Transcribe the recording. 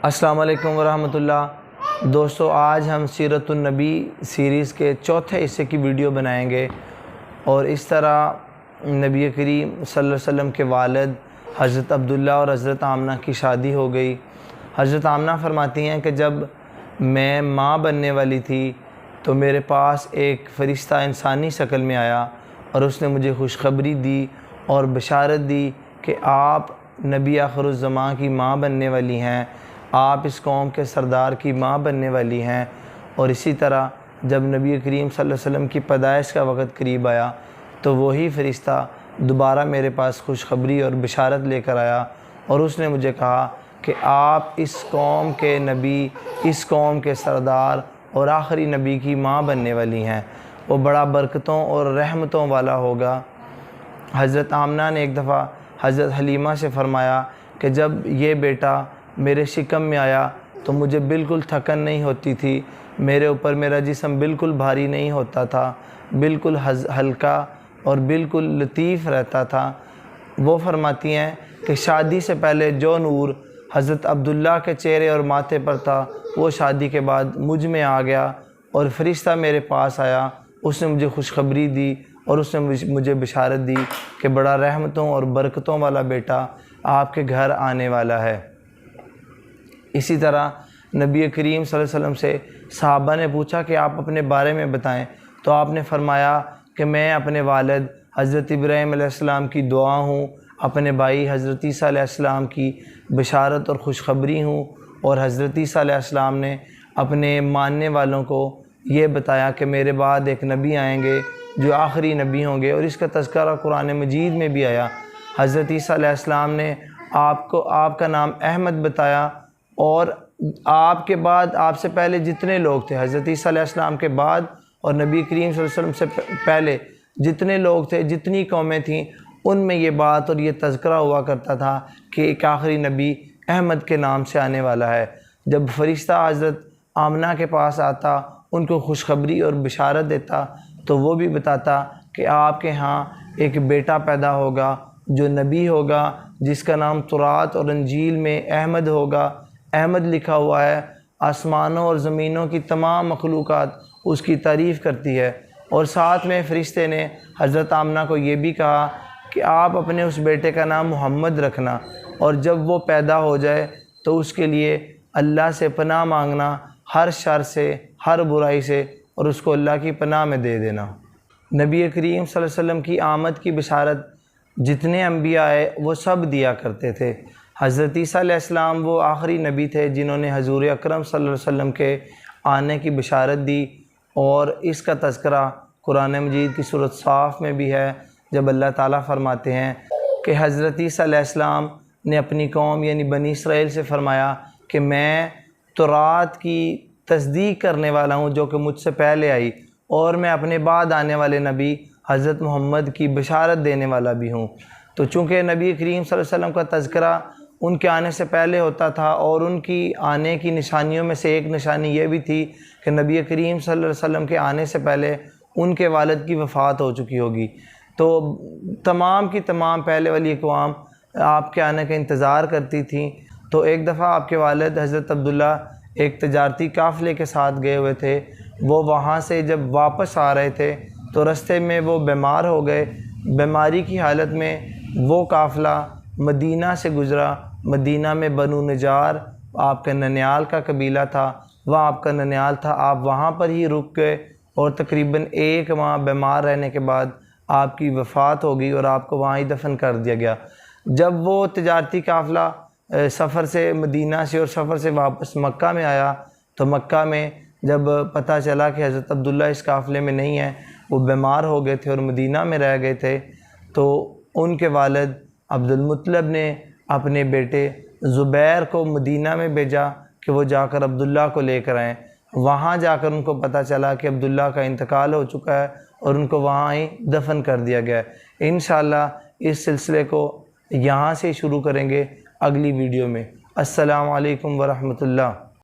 السلام علیکم ورحمۃ اللہ۔ دوستو، آج ہم سیرت النبی سیریز کے چوتھے حصے کی ویڈیو بنائیں گے، اور اس طرح نبی کریم صلی اللہ علیہ وسلم کے والد حضرت عبداللہ اور حضرت آمنہ کی شادی ہو گئی۔ حضرت آمنہ فرماتی ہیں کہ جب میں ماں بننے والی تھی تو میرے پاس ایک فرشتہ انسانی شکل میں آیا اور اس نے مجھے خوشخبری دی اور بشارت دی کہ آپ نبی آخر الزمان کی ماں بننے والی ہیں، آپ اس قوم کے سردار کی ماں بننے والی ہیں۔ اور اسی طرح جب نبی کریم صلی اللہ علیہ وسلم کی پیدائش کا وقت قریب آیا تو وہی فرشتہ دوبارہ میرے پاس خوشخبری اور بشارت لے کر آیا، اور اس نے مجھے کہا کہ آپ اس قوم کے نبی، اس قوم کے سردار اور آخری نبی کی ماں بننے والی ہیں، وہ بڑا برکتوں اور رحمتوں والا ہوگا۔ حضرت آمنہ نے ایک دفعہ حضرت حلیمہ سے فرمایا کہ جب یہ بیٹا میرے شکم میں آیا تو مجھے بالکل تھکن نہیں ہوتی تھی، میرے اوپر میرا جسم بالکل بھاری نہیں ہوتا تھا، بالکل ہلکا اور بالکل لطیف رہتا تھا۔ وہ فرماتی ہیں کہ شادی سے پہلے جو نور حضرت عبداللہ کے چہرے اور ماتھے پر تھا وہ شادی کے بعد مجھ میں آ گیا، اور فرشتہ میرے پاس آیا، اس نے مجھے خوشخبری دی اور اس نے مجھے بشارت دی کہ بڑا رحمتوں اور برکتوں والا بیٹا آپ کے گھر آنے والا ہے۔ اسی طرح نبی کریم صلی اللہ علیہ وسلم سے صحابہ نے پوچھا کہ آپ اپنے بارے میں بتائیں، تو آپ نے فرمایا کہ میں اپنے والد حضرت ابراہیم علیہ السلام کی دعا ہوں، اپنے بھائی حضرت عیسیٰ علیہ السلام کی بشارت اور خوشخبری ہوں، اور حضرت عیسیٰ علیہ السلام نے اپنے ماننے والوں کو یہ بتایا کہ میرے بعد ایک نبی آئیں گے جو آخری نبی ہوں گے، اور اس کا تذکرہ قرآن مجید میں بھی آیا۔ حضرت عیسیٰ علیہ السلام نے آپ کا نام احمد بتایا، اور آپ کے بعد، آپ سے پہلے جتنے لوگ تھے، حضرت عیسیٰ علیہ السلام کے بعد اور نبی کریم صلی اللہ علیہ وسلم سے پہلے جتنے لوگ تھے، جتنی قومیں تھیں، ان میں یہ بات اور یہ تذکرہ ہوا کرتا تھا کہ ایک آخری نبی احمد کے نام سے آنے والا ہے۔ جب فرشتہ حضرت آمنہ کے پاس آتا، ان کو خوشخبری اور بشارت دیتا، تو وہ بھی بتاتا کہ آپ کے ہاں ایک بیٹا پیدا ہوگا جو نبی ہوگا، جس کا نام تورات اور انجیل میں احمد ہوگا۔ احمد لکھا ہوا ہے، آسمانوں اور زمینوں کی تمام مخلوقات اس کی تعریف کرتی ہے۔ اور ساتھ میں فرشتے نے حضرت آمنہ کو یہ بھی کہا کہ آپ اپنے اس بیٹے کا نام محمد رکھنا، اور جب وہ پیدا ہو جائے تو اس کے لیے اللہ سے پناہ مانگنا، ہر شر سے، ہر برائی سے، اور اس کو اللہ کی پناہ میں دے دینا۔ نبی کریم صلی اللہ علیہ وسلم کی آمد کی بشارت جتنے انبیاء آئے وہ سب دیا کرتے تھے۔ حضرت عیسیٰ علیہ السلام وہ آخری نبی تھے جنہوں نے حضور اکرم صلی اللہ علیہ وسلم کے آنے کی بشارت دی، اور اس کا تذکرہ قرآن مجید کی سورۃ صاف میں بھی ہے، جب اللہ تعالیٰ فرماتے ہیں کہ حضرت عیسیٰ علیہ السلام نے اپنی قوم یعنی بنی اسرائیل سے فرمایا کہ میں تورات کی تصدیق کرنے والا ہوں جو کہ مجھ سے پہلے آئی، اور میں اپنے بعد آنے والے نبی حضرت محمد کی بشارت دینے والا بھی ہوں۔ تو چونکہ نبی کریم صلی اللہ علیہ وسلم کا تذکرہ ان کے آنے سے پہلے ہوتا تھا، اور ان کی آنے کی نشانیوں میں سے ایک نشانی یہ بھی تھی کہ نبی کریم صلی اللہ علیہ وسلم کے آنے سے پہلے ان کے والد کی وفات ہو چکی ہوگی، تو تمام کی تمام پہلے والی اقوام آپ کے آنے کا انتظار کرتی تھیں۔ تو ایک دفعہ آپ کے والد حضرت عبداللہ ایک تجارتی قافلے کے ساتھ گئے ہوئے تھے، وہ وہاں سے جب واپس آ رہے تھے تو رستے میں وہ بیمار ہو گئے۔ بیماری کی حالت میں وہ قافلہ مدینہ سے گزرا۔ مدینہ میں بنو نجار آپ کا ننیال کا قبیلہ تھا، وہاں آپ کا ننیال تھا، آپ وہاں پر ہی رک گئے، اور تقریباً 1 ماہ بیمار رہنے کے بعد آپ کی وفات ہو گئی اور آپ کو وہاں ہی دفن کر دیا گیا۔ جب وہ تجارتی قافلہ سفر سے، مدینہ سے اور سفر سے واپس مکہ میں آیا، تو مکہ میں جب پتہ چلا کہ حضرت عبداللہ اس قافلے میں نہیں ہیں، وہ بیمار ہو گئے تھے اور مدینہ میں رہ گئے تھے، تو ان کے والد عبد المطلب نے اپنے بیٹے زبیر کو مدینہ میں بھیجا کہ وہ جا کر عبداللہ کو لے کر آئیں۔ وہاں جا کر ان کو پتہ چلا کہ عبداللہ کا انتقال ہو چکا ہے، اور ان کو وہاں ہی دفن کر دیا گیا ہے۔ انشاءاللہ اس سلسلے کو یہاں سے شروع کریں گے اگلی ویڈیو میں۔ السلام علیکم ورحمۃ اللہ۔